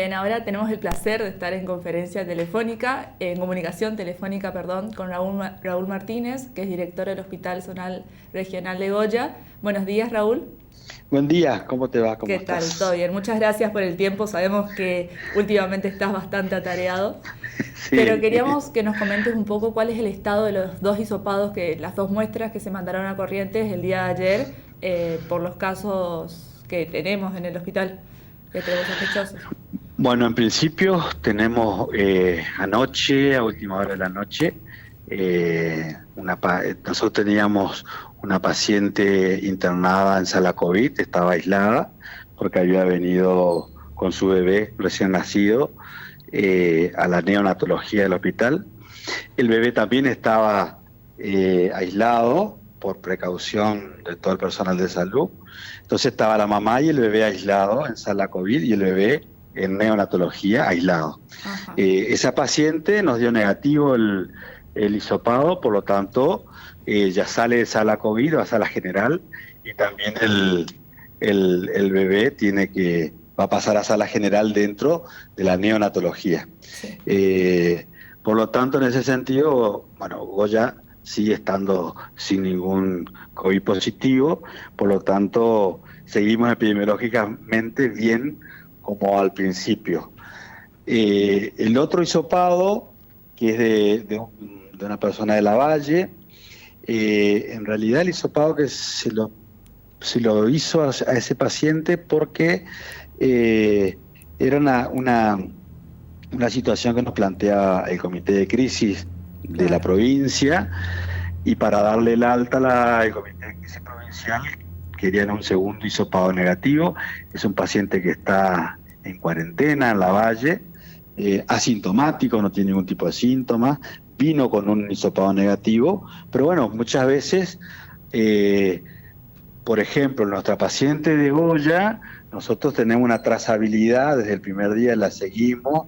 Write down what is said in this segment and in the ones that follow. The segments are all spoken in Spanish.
Bien, ahora tenemos el placer de estar en comunicación telefónica, con Raúl Martínez, que es director del Hospital Zonal Regional de Goya. Buenos días, Raúl. Buen día, ¿cómo te va? ¿Cómo ¿Qué tal? ¿Todo estás? bien? Muchas gracias por el tiempo. Sabemos que últimamente estás bastante atareado, pero Sí, queríamos que nos comentes un poco cuál es el estado de los dos hisopados, las dos muestras que se mandaron a Corrientes el día de ayer por los casos que tenemos en el hospital, que tenemos sospechosos. bueno, en principio tenemos anoche, a última hora de la noche, nosotros teníamos una paciente internada en sala COVID, estaba aislada porque había venido con su bebé recién nacido a la neonatología del hospital. El bebé también estaba aislado por precaución de todo el personal de salud. Entonces estaba la mamá y el bebé aislado en sala COVID y el bebé en neonatología aislado. Ajá. Esa paciente nos dio negativo el hisopado, por lo tanto ya sale de sala COVID a sala general y también el bebé va a pasar a sala general dentro de la neonatología. Sí. Eh, por lo tanto, en ese sentido, bueno, Goya sigue estando sin ningún COVID positivo, por lo tanto, seguimos epidemiológicamente bien como al principio. El otro hisopado, que es de una persona de la Valle, en realidad el hisopado que se lo hizo a ese paciente porque era una situación que nos plantea el comité de crisis de la Claro. provincia y para darle el alta el comité de crisis provincial querían un segundo hisopado negativo. Es un paciente que está en cuarentena en la Valle, asintomático, no tiene ningún tipo de síntomas, vino con un hisopado negativo, pero bueno, muchas veces eh, por ejemplo, en nuestra paciente de Goya, nosotros tenemos una trazabilidad, desde el primer día la seguimos,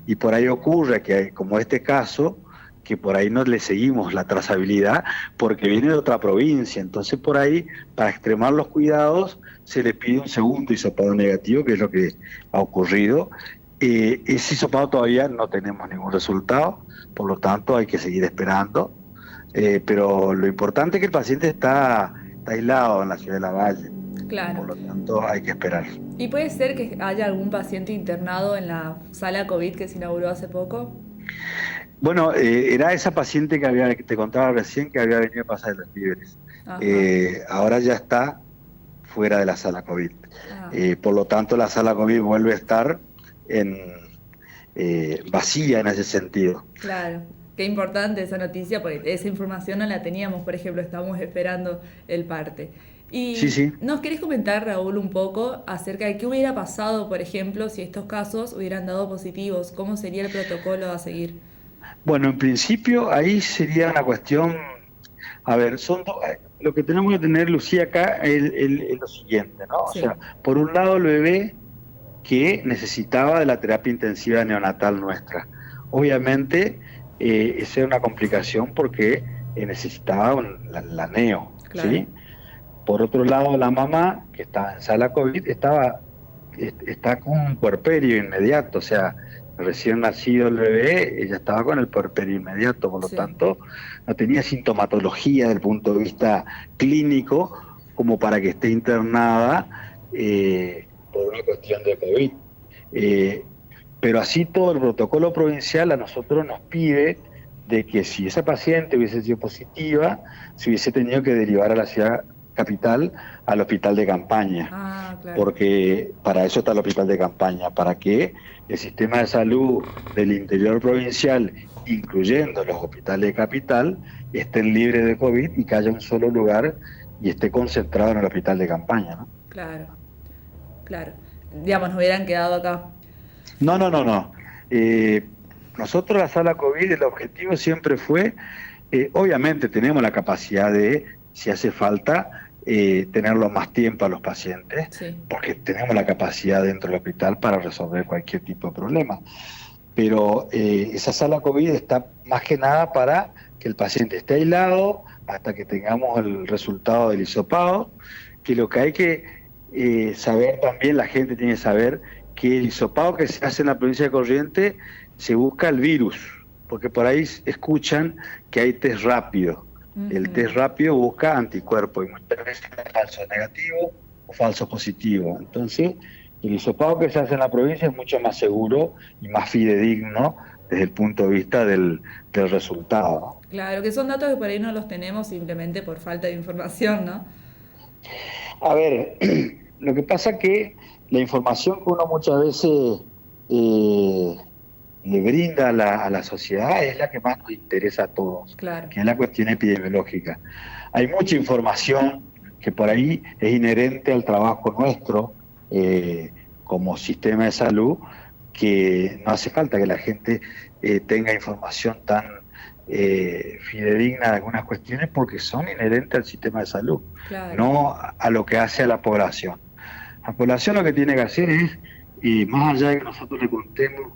y por ahí ocurre que, como este caso, que por ahí no le seguimos la trazabilidad porque viene de otra provincia. Entonces, por ahí, para extremar los cuidados, se le pide un segundo hisopado negativo, que es lo que ha ocurrido. Ese hisopado todavía no tenemos ningún resultado, por lo tanto, hay que seguir esperando. Pero lo importante es que el paciente está aislado en la ciudad de La Valle, Claro. por lo tanto hay que esperar. ¿Y puede ser que haya algún paciente internado en la sala COVID que se inauguró hace poco? Bueno, era esa paciente que te contaba recién que había venido a pasar de los víveres. Ajá. Ahora ya está fuera de la sala COVID. Ah, Por lo tanto, la sala COVID vuelve a estar en, vacía en ese sentido. claro. Qué importante esa noticia, porque esa información no la teníamos, por ejemplo, estábamos esperando el parte. Sí, ¿Y sí. nos querés comentar, Raúl, un poco acerca de qué hubiera pasado, por ejemplo, si estos casos hubieran dado positivos? ¿Cómo sería el protocolo a seguir? Bueno, en principio ahí sería una cuestión. A ver, lo que tenemos que tener, Lucía, acá es lo siguiente, ¿no? O Sí, sea, por un lado el bebé que necesitaba de la terapia intensiva neonatal nuestra. Obviamente, esa era una complicación porque necesitaba la neo, claro. ¿sí? Por otro lado, la mamá, que estaba en sala COVID, está con un puerperio inmediato, o sea, recién nacido el bebé, ella estaba con el puerperio inmediato, por lo Sí, tanto, no tenía sintomatología desde el punto de vista clínico como para que esté internada por una cuestión de COVID. Eh, pero así todo el protocolo provincial a nosotros nos pide de que si esa paciente hubiese sido positiva, se hubiese tenido que derivar a la ciudad capital, al hospital de campaña, ah, claro. porque para eso está el hospital de campaña, para que el sistema de salud del interior provincial, incluyendo los hospitales de capital, estén libres de COVID y que haya un solo lugar y esté concentrado en el hospital de campaña, ¿no? Claro, claro. Digamos, nos hubieran quedado acá. No, no, no, no. Eh, Nosotros la sala COVID, el objetivo siempre fue, obviamente tenemos la capacidad de, si hace falta, tenerlo más tiempo a los pacientes, Sí, porque tenemos la capacidad dentro del hospital para resolver cualquier tipo de problema. Pero esa sala COVID está más que nada para que el paciente esté aislado hasta que tengamos el resultado del hisopado, que lo que hay que saber también, la gente tiene que saber que el hisopado que se hace en la provincia de Corrientes se busca el virus, porque por ahí escuchan que hay test rápido. El test rápido busca anticuerpos y muchas veces es falso negativo o falso positivo. Entonces, el hisopado que se hace en la provincia es mucho más seguro y más fidedigno desde el punto de vista del resultado, ¿no? Claro, que son datos que por ahí no los tenemos simplemente por falta de información, ¿no? A ver, lo que pasa es que la información que uno muchas veces le brinda a la sociedad es la que más nos interesa a todos, Claro. que es la cuestión epidemiológica. Hay mucha información que por ahí es inherente al trabajo nuestro como sistema de salud, que no hace falta que la gente tenga información tan fidedigna de algunas cuestiones porque son inherentes al sistema de salud, Claro. no a lo que hace a la población. La población lo que tiene que hacer es, más allá de que nosotros le contemos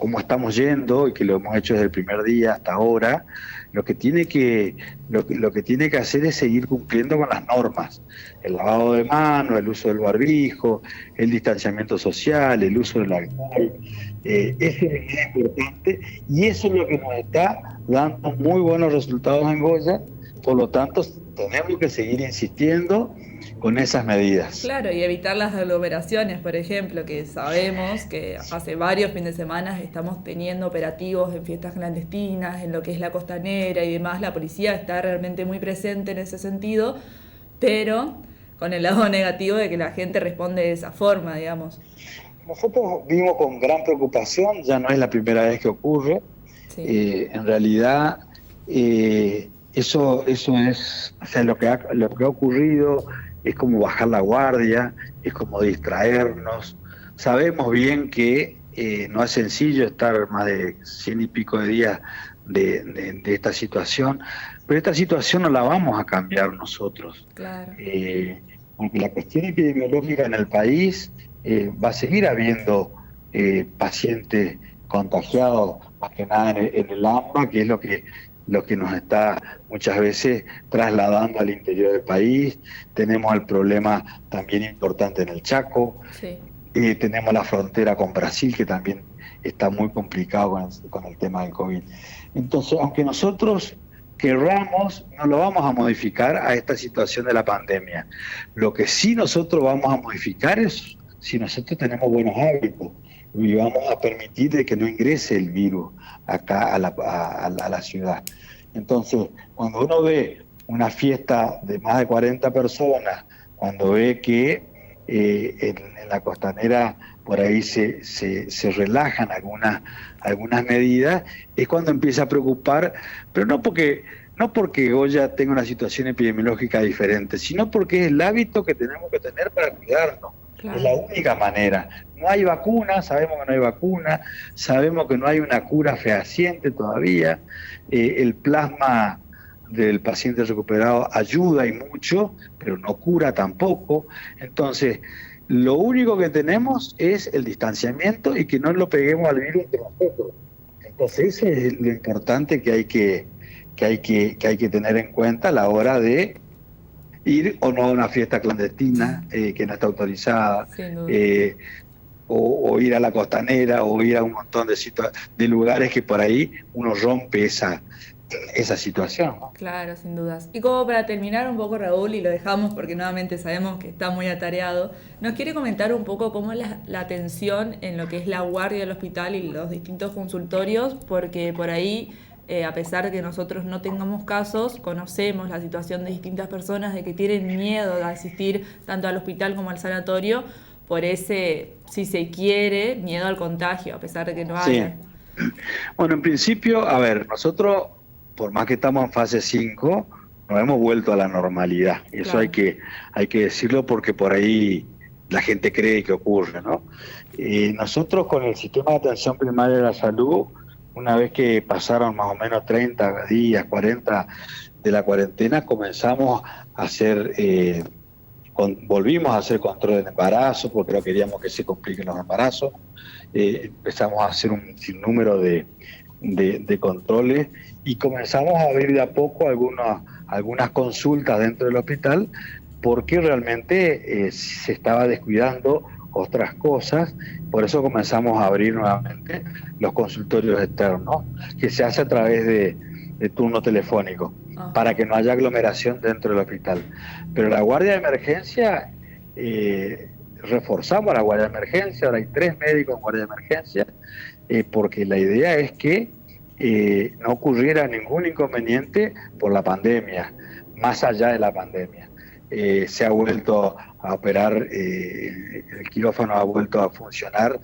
cómo estamos yendo y que lo hemos hecho desde el primer día hasta ahora, lo que tiene que hacer es seguir cumpliendo con las normas: el lavado de manos, el uso del barbijo, el distanciamiento social, el uso del alcohol. Eso es importante y eso es lo que nos está dando muy buenos resultados en Goya. Por lo tanto, tenemos que seguir insistiendo con esas medidas. Claro, y evitar las aglomeraciones, por ejemplo, que sabemos que hace varios fines de semana estamos teniendo operativos en fiestas clandestinas, en lo que es la costanera y demás. La policía está realmente muy presente en ese sentido, pero con el lado negativo de que la gente responde de esa forma, digamos. Nosotros vimos con gran preocupación, ya no es la primera vez que ocurre. Sí. En realidad, eso es, o sea, lo que ha ocurrido es como bajar la guardia, es como distraernos. Sabemos bien que no es sencillo estar más de 100 y pico de días de esta situación, pero esta situación no la vamos a cambiar nosotros. Claro. Aunque la cuestión epidemiológica en el país va a seguir habiendo pacientes contagiados, más que nada en el AMBA, que es lo que nos está muchas veces trasladando al interior del país. Tenemos el problema también importante en el Chaco. Sí. Tenemos la frontera con Brasil, que también está muy complicado con el tema del COVID. Entonces, aunque nosotros querramos, no lo vamos a modificar a esta situación de la pandemia. Lo que sí nosotros vamos a modificar es si nosotros tenemos buenos hábitos y vamos a permitir de que no ingrese el virus acá a la ciudad. Entonces, cuando uno ve una fiesta de más de 40 personas, cuando ve que en la costanera por ahí se relajan algunas medidas, es cuando empieza a preocupar, pero no porque Goya tenga una situación epidemiológica diferente, sino porque es el hábito que tenemos que tener para cuidarnos. Claro. Es la única manera. No hay vacuna, sabemos que no hay vacuna, sabemos que no hay una cura fehaciente todavía. El plasma del paciente recuperado ayuda y mucho, pero no cura tampoco. Entonces, lo único que tenemos es el distanciamiento y que no lo peguemos al virus entre nosotros. Entonces, eso es lo importante que hay que tener en cuenta a la hora de ir o no a una fiesta clandestina que no está autorizada, o ir a la costanera, o ir a un montón de lugares que por ahí uno rompe esa situación, ¿no? Claro, sin dudas. Y como para terminar un poco, Raúl, y lo dejamos porque nuevamente sabemos que está muy atareado, ¿nos quiere comentar un poco cómo es la atención en lo que es la guardia del hospital y los distintos consultorios? Porque por ahí, a pesar de que nosotros no tengamos casos, conocemos la situación de distintas personas de que tienen miedo de asistir tanto al hospital como al sanatorio por ese, si se quiere, miedo al contagio, a pesar de que no haya. Sí. Bueno, en principio, a ver, nosotros, por más que estamos en fase 5, nos hemos vuelto a la normalidad. Eso claro. hay que decirlo porque por ahí la gente cree que ocurre, ¿no? Nosotros con el sistema de atención primaria de la salud, una vez que pasaron más o menos 30 días, 40 de la cuarentena, comenzamos a hacer, volvimos a hacer control de embarazo porque no queríamos que se compliquen los embarazos. Empezamos a hacer un sinnúmero de controles y comenzamos a abrir de a poco algunas consultas dentro del hospital porque realmente se estaba descuidando otras cosas. Por eso comenzamos a abrir nuevamente los consultorios externos, que se hace a través de turno telefónico, para que no haya aglomeración dentro del hospital. Pero la guardia de emergencia, reforzamos la guardia de emergencia, ahora hay 3 médicos en guardia de emergencia, porque la idea es que no ocurriera ningún inconveniente por la pandemia, más allá de la pandemia. Se ha vuelto a operar, el quirófano ha vuelto a funcionar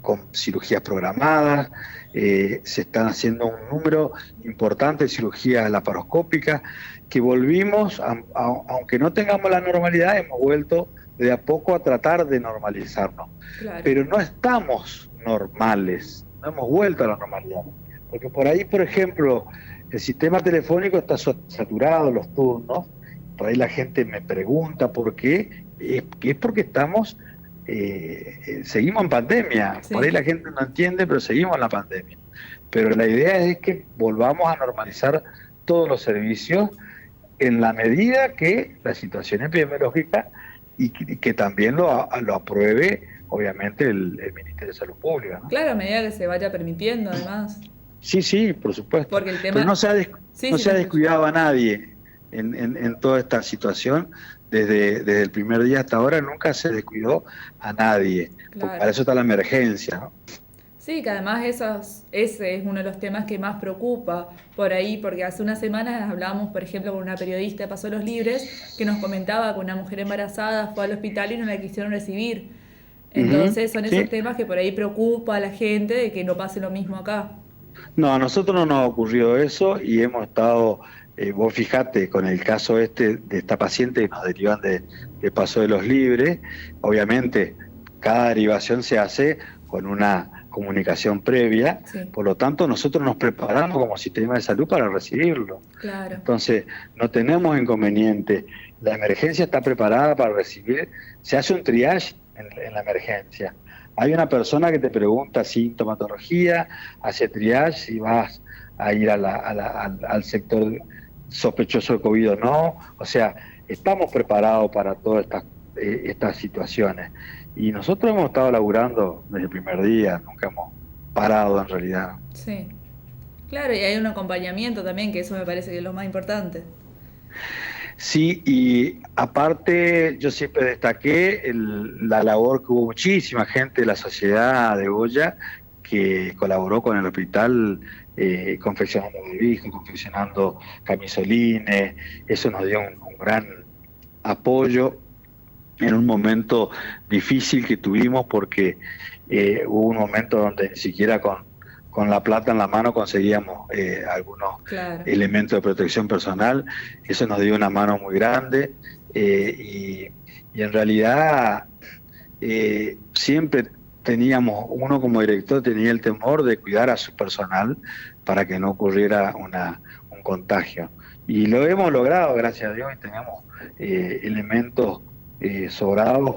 con cirugías programadas, se están haciendo un número importante de cirugías laparoscópicas, que volvimos, aunque no tengamos la normalidad, hemos vuelto de a poco a tratar de normalizarnos. Claro. Pero no estamos normales, no hemos vuelto a la normalidad. Porque por ahí, por ejemplo, el sistema telefónico está saturado, los turnos. Por ahí la gente me pregunta por qué. Es porque estamos, seguimos en pandemia. Sí. Por ahí la gente no entiende, pero seguimos en la pandemia. Pero la idea es que volvamos a normalizar todos los servicios en la medida que la situación epidemiológica y que también lo apruebe, obviamente, el Ministerio de Salud Pública, ¿no? Claro, a medida que se vaya permitiendo, además. Sí, por supuesto. Porque el tema... Pero no se ha descuidado a nadie en toda esta situación. Desde el primer día hasta ahora nunca se descuidó a nadie. Claro. Para eso está la emergencia, ¿no? Sí, que además ese es uno de los temas que más preocupa por ahí, porque hace unas semanas hablábamos, por ejemplo, con una periodista de Paso Los Libres, que nos comentaba que una mujer embarazada fue al hospital y no la quisieron recibir. Entonces son esos temas que por ahí preocupa a la gente de que no pase lo mismo acá. No, a nosotros no nos ha ocurrido eso y hemos estado, vos fijate, con el caso de esta paciente que nos derivan de Paso de los Libres, obviamente cada derivación se hace con una comunicación previa, sí. Por lo tanto nosotros nos preparamos como sistema de salud para recibirlo. Claro. Entonces no tenemos inconveniente, la emergencia está preparada para recibir, se hace un triage en la emergencia. Hay una persona que te pregunta sintomatología, hace triage si vas a ir al sector sospechoso de COVID o no. O sea, estamos preparados para todas estas situaciones. Y nosotros hemos estado laburando desde el primer día, nunca hemos parado en realidad. Sí, claro, y hay un acompañamiento también, que eso me parece que es lo más importante. Sí, y aparte yo siempre destaqué la labor que hubo muchísima gente de la sociedad de Goya que colaboró con el hospital, confeccionando barbijos, confeccionando camisolines. Eso nos dio un gran apoyo en un momento difícil que tuvimos, porque hubo un momento donde ni siquiera con la plata en la mano conseguíamos algunos elementos de protección personal. Eso nos dio una mano muy grande, y en realidad siempre teníamos, uno como director tenía el temor de cuidar a su personal para que no ocurriera un contagio. Y lo hemos logrado, gracias a Dios, y tenemos elementos sobrados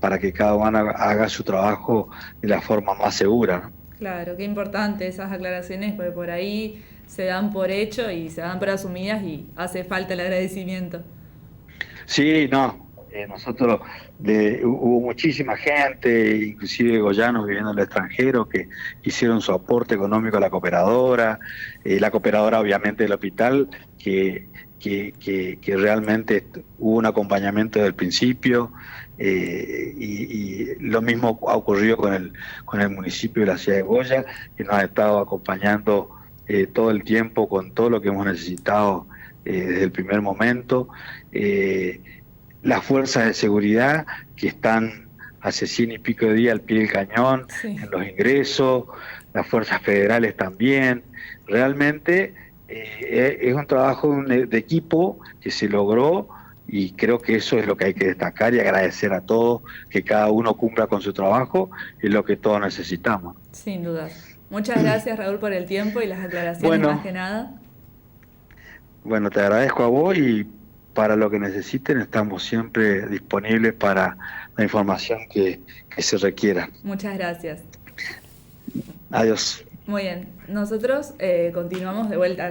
para que cada uno haga su trabajo de la forma más segura, ¿no? Claro, qué importante esas aclaraciones, porque por ahí se dan por hecho y se dan por asumidas y hace falta el agradecimiento. Sí, no, nosotros hubo muchísima gente, inclusive goyanos viviendo en el extranjero, que hicieron su aporte económico a la cooperadora obviamente del hospital, que realmente hubo un acompañamiento desde el principio, y lo mismo ha ocurrido con el municipio de la ciudad de Goya, que nos ha estado acompañando todo el tiempo con todo lo que hemos necesitado desde el primer momento. Las fuerzas de seguridad que están hace 100 y pico de días al pie del cañón, sí, en los ingresos, las fuerzas federales también. Realmente es un trabajo de equipo que se logró, y creo que eso es lo que hay que destacar y agradecer a todos, que cada uno cumpla con su trabajo, es lo que todos necesitamos. Sin duda. Muchas gracias, Raúl, por el tiempo y las aclaraciones, más que nada. Bueno, te agradezco a vos, y para lo que necesiten estamos siempre disponibles para la información que se requiera. Muchas gracias. Adiós. Muy bien, nosotros continuamos de vuelta.